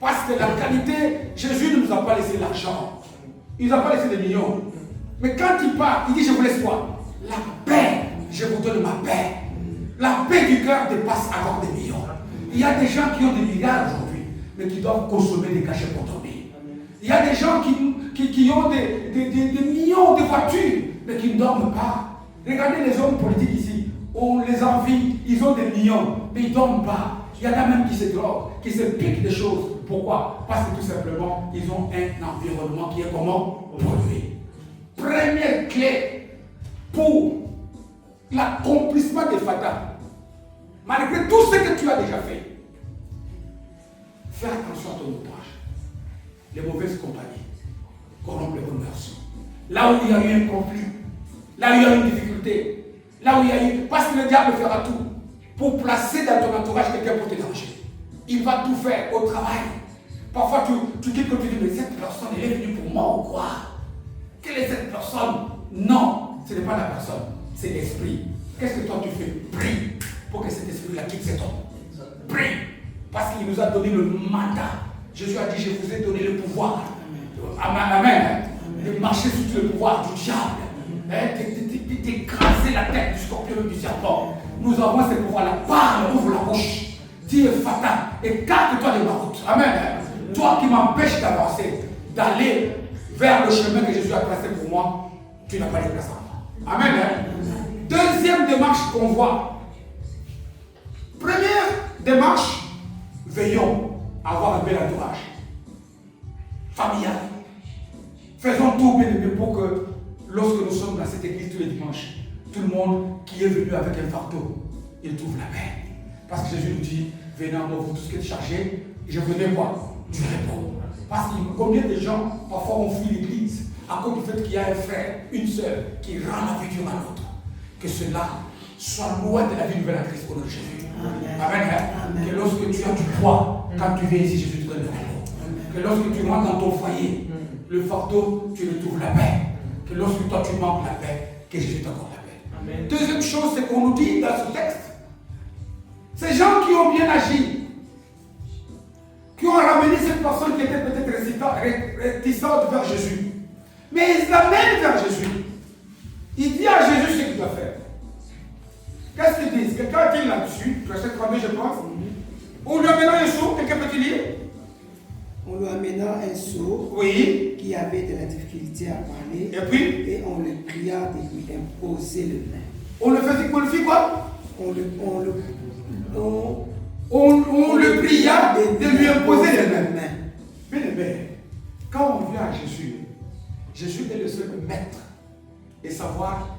A: Parce que la qualité, Jésus ne nous a pas laissé l'argent. Il ne nous a pas laissé des millions. Mais quand il part, il dit, je vous laisse quoi? La paix. Je vous donne ma paix. La paix du cœur dépasse avoir des millions. Il y a des gens qui ont des milliards aujourd'hui, mais qui doivent consommer des cachets pour dormir. Il y a des gens qui ont des millions de voitures, mais qui ne dorment pas. Regardez les hommes politiques ici. On les envie, ils ont des millions, mais ils ne dorment pas. Il y en a même qui se droguent, qui se piquent des choses. Pourquoi? Parce que tout simplement, ils ont un environnement qui est comment? Pollué. Première clé pour l'accomplissement des fatas, malgré tout ce que tu as déjà fait, fais attention à ton ouvrage. Les mauvaises compagnies corrompent les bonnes mœurs. Là où il y a eu un conflit, là où il y a eu une difficulté, là où il y a eu... Parce que le diable fera tout pour placer dans ton entourage quelqu'un pour te déranger. Il va tout faire au travail. Parfois tu dis que tu dis, mais cette personne, elle est venue pour moi ou quoi? Quelle est cette personne? Non, ce n'est pas la personne, c'est l'esprit. Qu'est-ce que toi tu fais? Prie pour que cet esprit-là quitte cet homme. Prie, parce qu'il nous a donné le mandat. Jésus a dit, je vous ai donné le pouvoir. Amen. De marcher sous tout le pouvoir du diable. D'écraser la tête du scorpion et du serpent. Nous avons ce pouvoir-là. Parle, ouvre la bouche. Dis Fata, écarte-toi de ma route. Amen. Toi qui m'empêches d'avancer, d'aller vers le chemin que Jésus a tracé pour moi, tu n'as pas de place en moi. Amen. Deuxième démarche qu'on voit. Première démarche, veillons à avoir un bel entourage. Familial. Faisons tout, bien aimé, pour que lorsque nous sommes dans cette église tous les dimanches, tout le monde qui est venu avec un fardeau, il trouve la paix. Parce que Jésus nous dit, venez à moi, vous tous qui êtes chargés, et je venais voir du repos. Parce que combien de gens, parfois, ont fui l'église à cause du fait qu'il y a un frère, une sœur, qui rend la vie dure à l'autre. Que cela soit loin de la vie nouvelle à Christ au nom de Jésus. Amen. Amen. Que lorsque tu as du poids, quand tu viens ici, Jésus te donne le repos. Que lorsque tu rentres dans ton foyer, le fardeau, tu retrouves la paix. Que lorsque toi tu manques la paix, que Jésus t'accorde la paix. Amen. Deuxième chose, c'est qu'on nous dit dans ce texte, ces gens qui ont bien agi, qui ont ramené cette personne qui était peut-être réticente vers Jésus, mais ils l'amènent vers Jésus. Il dit à Jésus ce qu'il doit faire. Qu'est-ce qu'ils disent? Quelqu'un dit là-dessus, verset 32 je pense. On lui amena un seau, quelqu'un peut-il lire?
B: On lui amena un seau,
A: oui,
B: qui avait de la difficulté à parler.
A: Et puis?
B: Et on le pria de lui imposer les mains.
A: On le fit quoi?
B: On le
A: pria de lui imposer les mains. Bien aimé, quand on vient à Jésus, Jésus est le seul maître et savoir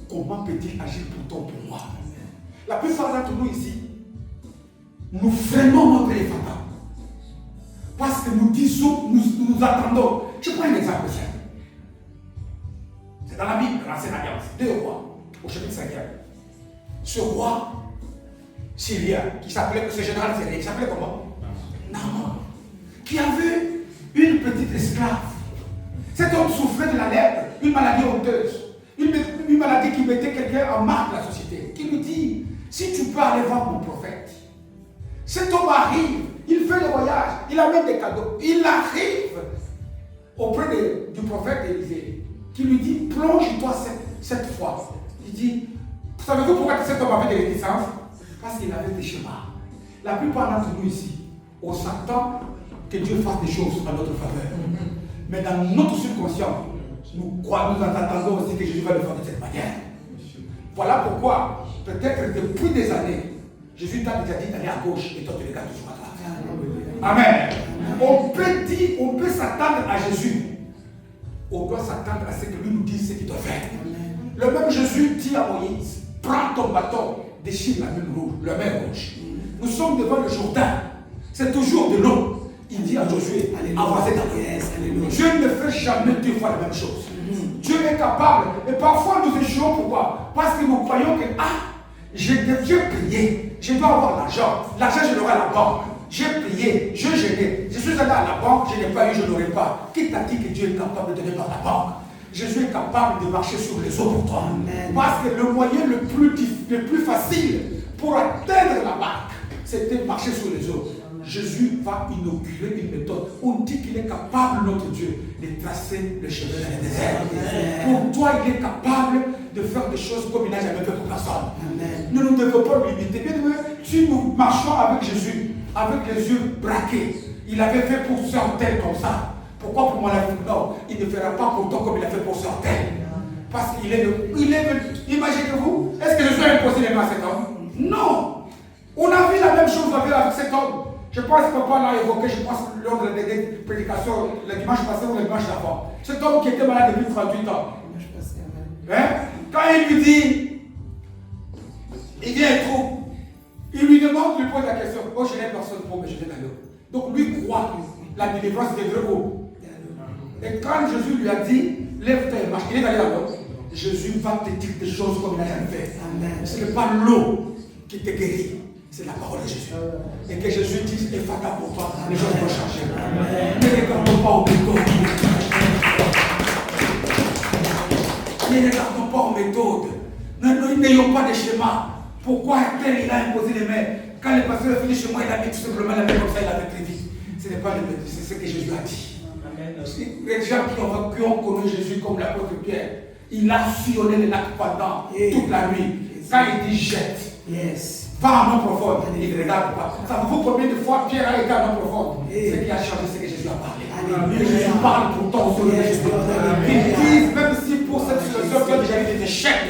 A: comment peut-il agir pour toi, pour moi. La plupart d'entre nous ici, nous freinons notre effort. Parce que nous disons, nous attendons. Je prends un exemple simple. C'est dans la Bible, dans l'Ancienne Alliance, 2 rois, au chapitre 5e. Ce roi syrien, qui s'appelait, ce général syrien, qui s'appelait comment? Naaman. Qui avait une petite esclave. Cet homme souffrait de la lèpre, une maladie honteuse. Une maladie qui mettait quelqu'un en marque de la société. Qui lui dit, si tu peux aller voir mon prophète. Cet homme arrive, il fait le voyage, il amène des cadeaux. Il arrive auprès du prophète Élisée, qui lui dit, plonge-toi cette fois. Il dit, savez-vous pourquoi cet homme avait des réticences? Parce qu'il avait des schémas. La plupart d'entre nous ici, on s'attend que Dieu fasse des choses à notre faveur. Mais dans notre subconscient, nous attendons aussi que Jésus va le faire de cette manière. Voilà pourquoi, peut-être depuis des années, Jésus t'a déjà dit d'aller à gauche et toi tu regardes toujours à droite. Amen. On peut s'attendre à Jésus. On doit s'attendre à ce que lui nous dise ce qu'il doit faire. Le même Jésus dit à Moïse, prends ton bâton, déchire la main rouge. Nous sommes devant le Jourdain. C'est toujours de l'eau. Il dit à Josué, avancez dans l'eau. Dieu ne fait jamais 2 fois la même chose. Dieu est capable. Et parfois nous échouons. Pourquoi? Parce que nous croyons que, j'ai prié, je dois avoir l'argent. L'argent, je l'aurai à la banque. J'ai prié, je jeûnais, je suis suis allé à la banque, je n'ai pas eu, je n'aurai pas. Qui t'a dit que Dieu est capable de donner par la banque? Jésus est capable de marcher sur les eaux pour toi. Amen. Parce que le moyen le plus facile pour atteindre la barque, c'était de marcher sur les eaux. Jésus va inaugurer une méthode. On dit qu'il est capable, notre Dieu, de tracer le chemin dans le désert. Pour toi, il est capable de faire des choses comme il n'a jamais fait pour personne. Amen. Nous ne devons pas limiter. Bien aimé, si nous marchons avec Jésus, avec les yeux braqués, il avait fait pour certains comme ça. Pourquoi pour moi la vie? Non, il ne fera pas pour toi comme il a fait pour certains. Parce qu'il est imaginez-vous, est-ce que Jésus a imposé les mains à cet homme? Non. On a vu la même chose avec cet homme. Je pense que papa l'a évoqué, je pense, lors de des prédications le dimanche passé ou le dimanche d'avant. Cet homme qui était malade depuis 38 ans. Hein? Quand il lui dit, il vient et trouve, il lui demande, il lui pose la question, oh je n'ai personne pour me jeter dans l'eau. Donc lui croit que la délivrance est vraie eau. Et quand Jésus lui a dit, lève-toi et marche, il est allé là-bas. Jésus va te dire des choses comme il n'a jamais fait. Ce n'est pas l'eau qui te guérit. C'est la parole de Jésus. Et que Jésus dise, et fatal pour toi, les choses vont changer. Ne regardons pas au méthode. Ne regardons pas aux méthodes. N'ayons pas de schéma. Pourquoi tel il a imposé les mains? Quand le pasteur est venu chez moi, il a mis tout simplement la main comme ça, il a fait très vite. Ce n'est pas le méthode, c'est ce que Jésus a dit. Les gens qui ont connu Jésus comme l'apôtre Pierre, il a sillonné les lacs pendant toute la nuit. Quand il dit jette, va en eau profonde, il ne regarde pas. Ça vous combien de fois Pierre a été en eau profonde? Ce qui a changé, c'est que Jésus a parlé. Et Jésus parle pour toi au nom de Jésus. Il dit, même si pour cette situation, tu as déjà eu des échecs,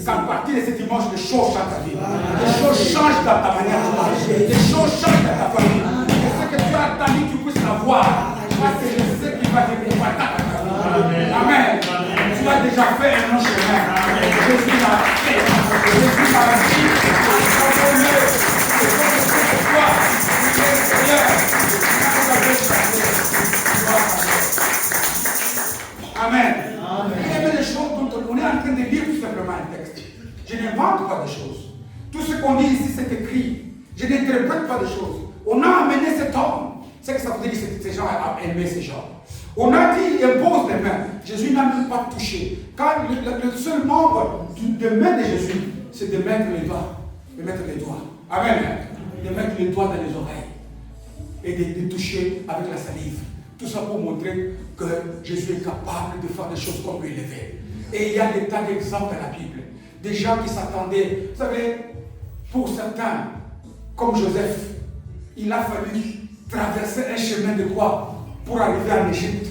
A: qu'à partir de ce dimanche, les choses changent ta vie. Les choses changent dans ta manière de marcher. Les choses changent dans ta famille. Et ce que tu as attendu, tu puisses l'avoir. Parce que je sais qu'il va te préparer ta vie. Amen. Tu as déjà fait un long chemin. Jésus l'a fait. Jésus l'a dit. Amen. Il y avait des choses dont on est en train de lire tout simplement un texte. Je n'invente pas des choses. Tout ce qu'on dit ici, c'est écrit. Je n'interprète pas des choses. On a amené cet homme. C'est que ça veut dire que ces gens ont aimé ces gens. On a dit, il impose les mains. Jésus n'a même pas touché. Car le seul membre de main de Jésus, c'est de mettre les doigts. De mettre les doigts. Amen. De mettre les doigts dans les oreilles. Et de toucher avec la salive. Tout ça pour montrer que Jésus est capable de faire des choses comme lui le fait. Et il y a des tas d'exemples dans la Bible. Des gens qui s'attendaient. Vous savez, pour certains, comme Joseph, il a fallu traverser un chemin de croix pour arriver en Égypte.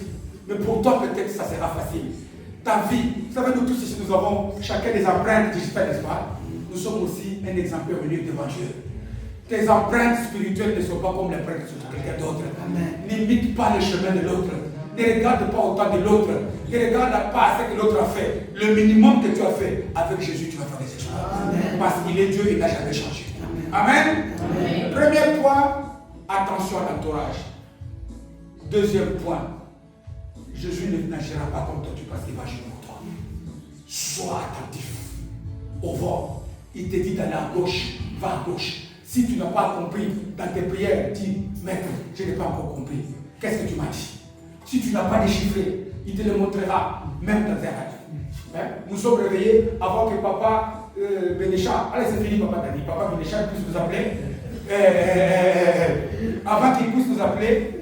A: Mais pour toi, peut-être, ça sera facile. Ta vie, vous savez, nous tous ici, nous avons chacun des empreintes digitales, n'est-ce pas? Nous sommes aussi un exemple unique devant Dieu. Tes empreintes spirituelles ne sont pas comme les empreintes de quelqu'un d'autre. N'imite pas le chemin de l'autre. Ne regarde pas autant de l'autre. Ne regarde pas ce que l'autre a fait. Le minimum que tu as fait, avec Jésus, tu vas faire des choses. Parce qu'il est Dieu, il n'a jamais changé. Amen. Amen. Premier point, attention à l'entourage. Deuxième point, Jésus n'agira pas comme toi, tu penses qu'il va agir pour toi. Sois attentif au vent. Il te dit d'aller à gauche, va à gauche. Si tu n'as pas compris dans tes prières, dis, maître, je n'ai pas encore compris. Qu'est-ce que tu m'as dit? Si tu n'as pas déchiffré, il te le montrera, même dans tes rêves. Nous sommes réveillés avant que papa Bénécha, allez c'est fini papa Dani, papa Bénécha puisse vous appeler. Avant qu'il puisse nous appeler,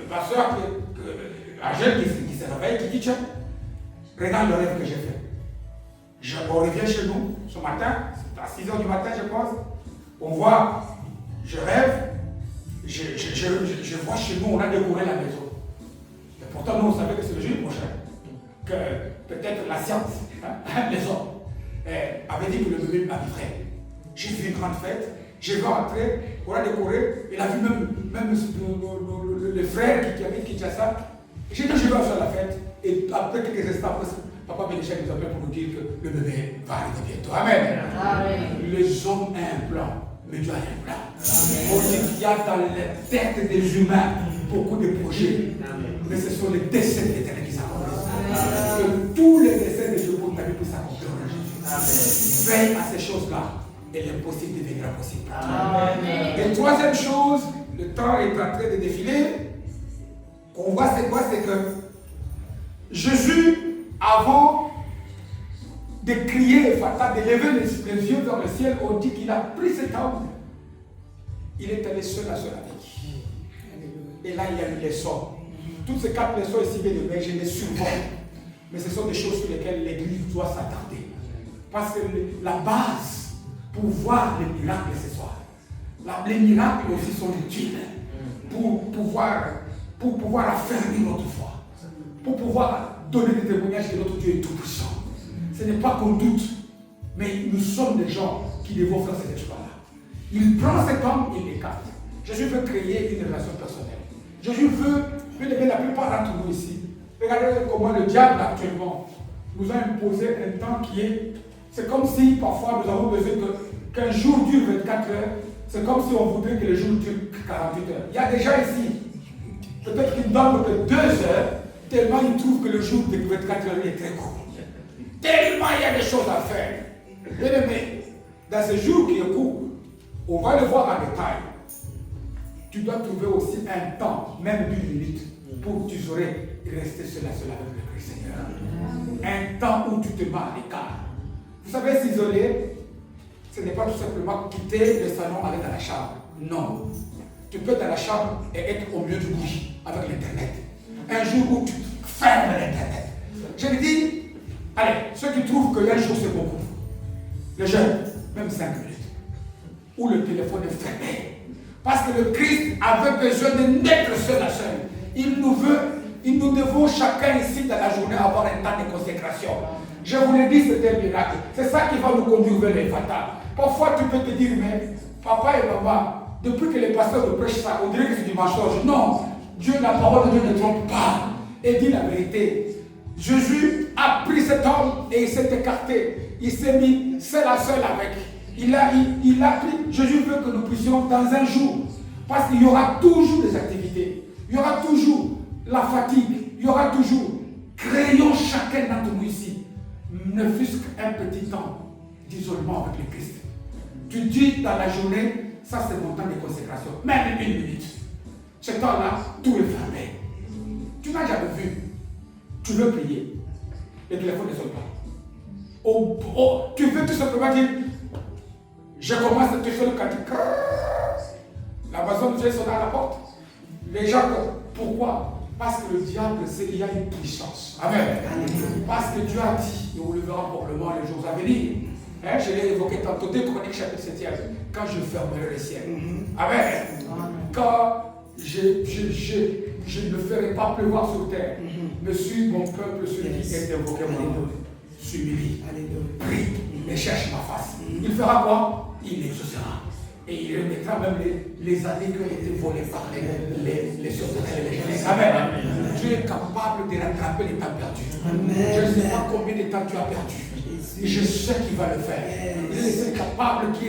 A: ma soeur âgée qui se réveille, qui dit, tiens, regarde le rêve que j'ai fait. On revient chez nous ce matin, c'est à 6 h du matin je pense, on voit, je rêve, je vois chez nous, on a décoré la maison. Et pourtant nous on savait que c'est le jeudi prochain, que peut-être la science, les hommes, avait dit que le bébé arriverait. J'ai vu une grande fête, j'ai vu entrer, on a décoré, il a vu même le frère qui habite Kinshasa. J'ai dit je vais faire la fête, et après quelques instants, papa Bénécha nous appelle pour nous dire que le bébé va arriver bientôt. Amen. Amen. Les hommes ont un plan, mais Dieu a un plan. On dit qu'il y a dans les têtes des humains beaucoup de projets, mais ce sont les desseins de l'Éternel qui s'accomplissent. Que tous les desseins de Dieu pour ta vie puissent s'accomplir en Jésus. Veille à ces choses-là, et l'impossible deviendra possible. Amen. Et troisième chose, le temps est en train de défiler, qu'on voit c'est quoi? C'est que Jésus, avant de crier, d'élever les yeux vers le ciel, on dit qu'il a pris cet homme. Il est allé seul à seul avec. Et là, il y a une leçon. Toutes ces 4 leçons ici, mais je les survole. Mais ce sont des choses sur lesquelles l'Église doit s'attarder. Parce que la base pour voir les miracles, c'est ça. Les miracles aussi sont utiles pour pouvoir affermir notre foi. Pour pouvoir donner des témoignages que notre Dieu est tout puissant. Ce n'est pas qu'on doute, mais nous sommes des gens qui devons faire cet exploit-là. Il prend cet homme et l'écarte. Jésus veut créer une relation personnelle. Jésus veut la plupart d'entre nous ici. Regardez comment le diable actuellement nous a imposé un temps qui est... C'est comme si parfois nous avons besoin qu'un jour dure 24 heures. C'est comme si on voudrait que le jour dure 48 heures. Il y a des gens ici, peut-être qu'ils ne dorment que 2 heures, tellement ils trouvent que le jour de 24 heures est très court. Tellement il y a des choses à faire. Bien aimé, dans ce jour qui est court, on va le voir en détail. Tu dois trouver aussi un temps, même d'1 minute, pour que tu saurais rester seul à seul avec le Seigneur. Un temps où tu te mets à l'écart. Vous savez, s'isoler, ce n'est pas tout simplement quitter le salon, aller dans la chambre. Non. Tu peux être dans la chambre et être au milieu du bougie avec l'Internet. Un jour où tu fermes l'Internet. Je lui dis, allez, ceux qui trouvent qu'un jour c'est beaucoup, les jeunes, même 5 minutes, où le téléphone est fermé. Parce que le Christ avait besoin de n'être seul à seul. Nous devons chacun ici dans la journée avoir un temps de consécration. Je vous l'ai dit, c'est un miracle. C'est ça qui va nous conduire vers les fatales. Parfois, tu peux te dire, mais papa et maman, depuis que les pasteurs nous prêchent ça, on dirait que c'est du mensonge. Non, Dieu, la parole de Dieu ne trompe pas. Et dit la vérité. Jésus a pris cet homme et il s'est écarté. Il s'est mis seul à seul avec. Il a pris. Jésus veut que nous puissions dans un jour. Parce qu'il y aura toujours des activités. Il y aura toujours la fatigue. Il y aura toujours. Créons chacun d'entre nous ici, ne fût-ce qu'un petit temps d'isolement avec le Christ. Tu dis dans la journée, ça c'est mon temps de consécration. Même 1 minute. Ce temps-là, tout est fermé. Tu n'as jamais vu. Tu veux prier. Le téléphone ne sonne pas. Tu veux tout simplement dire, je commence à te faire le cantique. La maison de Dieu sonne à la porte. Les gens, pourquoi? Parce que le diable, il y a une puissance. Amen. Parce que Dieu a dit, et on le verra probablement les jours à venir. Je l'ai évoqué tantôt, 2 Chroniques chapitre 7, quand je fermerai le ciel. Amen. Quand je ne ferai pas pleuvoir sur terre, mais sur mon peuple, celui qui est invoqué mon nom, s'humilie, prie, et cherche ma face. Il fera quoi? Il exaucera. Et il remettra même les années qui ont été volées par les sauterelles et les gens. Amen. Dieu est capable de rattraper les temps perdus. Je ne sais pas combien de temps tu as perdu. Et je sais qu'il va le faire. Il est capable qui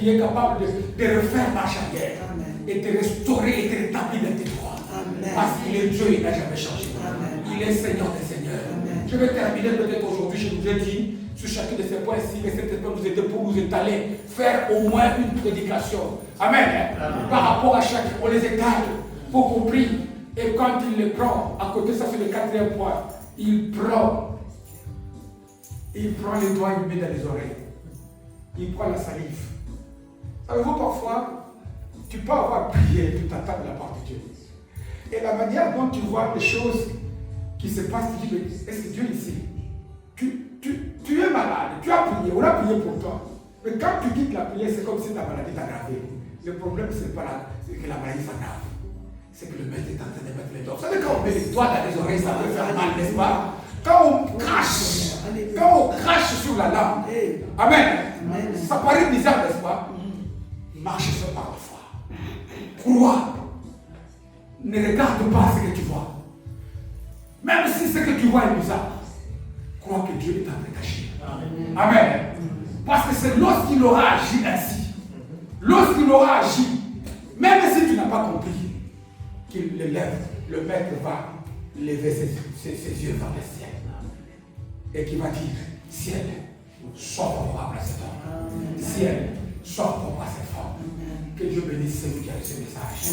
A: est capable de refaire marche arrière. Et de restaurer et de rétablir tes droits. Parce qu'il est Dieu, il n'a jamais changé. Il est Seigneur des Seigneurs. Je vais terminer peut-être aujourd'hui, je vous ai dit, sur chacun de ces points-ci, mais cet esprit nous aider pour nous étaler, faire au moins une prédication. Amen. Par rapport à chacun, on les étale pour qu'on prie. Et quand il les prend, à côté, ça c'est le 4e point, il prend les doigts, il met dans les oreilles. Il prend la salive. Savez-vous, parfois, tu peux avoir prié, tu t'attends de la part de Dieu. Et la manière dont tu vois les choses qui se passent, tu dis, est-ce que Dieu est ici? Tu es malade, tu as prié, on a prié pour toi. Mais quand tu quittes la prière, c'est comme si ta maladie t'aggravait. Le problème, c'est pas là, c'est que la maladie s'aggrave. C'est que le maître est en train de mettre les doigts. Vous savez, quand on met les doigts dans les oreilles, ça peut faire mal, n'est-ce pas? Quand on crache sur la langue, amen, ça paraît bizarre, n'est-ce pas? Marche sur par la foi. Crois. Ne regarde pas ce que tu vois. Même si ce que tu vois est bizarre, crois que Dieu est en train d'agir. Amen. Parce que c'est lorsqu'il aura agi ainsi, lorsqu'il aura agi, même si tu n'as pas compris, qu'il le lève, le maître va lever ses yeux vers le ciel. Et qui va dire, ciel, sois favorable à cet homme. Ciel, Sors pour moi cette femme. Que Dieu bénisse celui qui a eu ce message.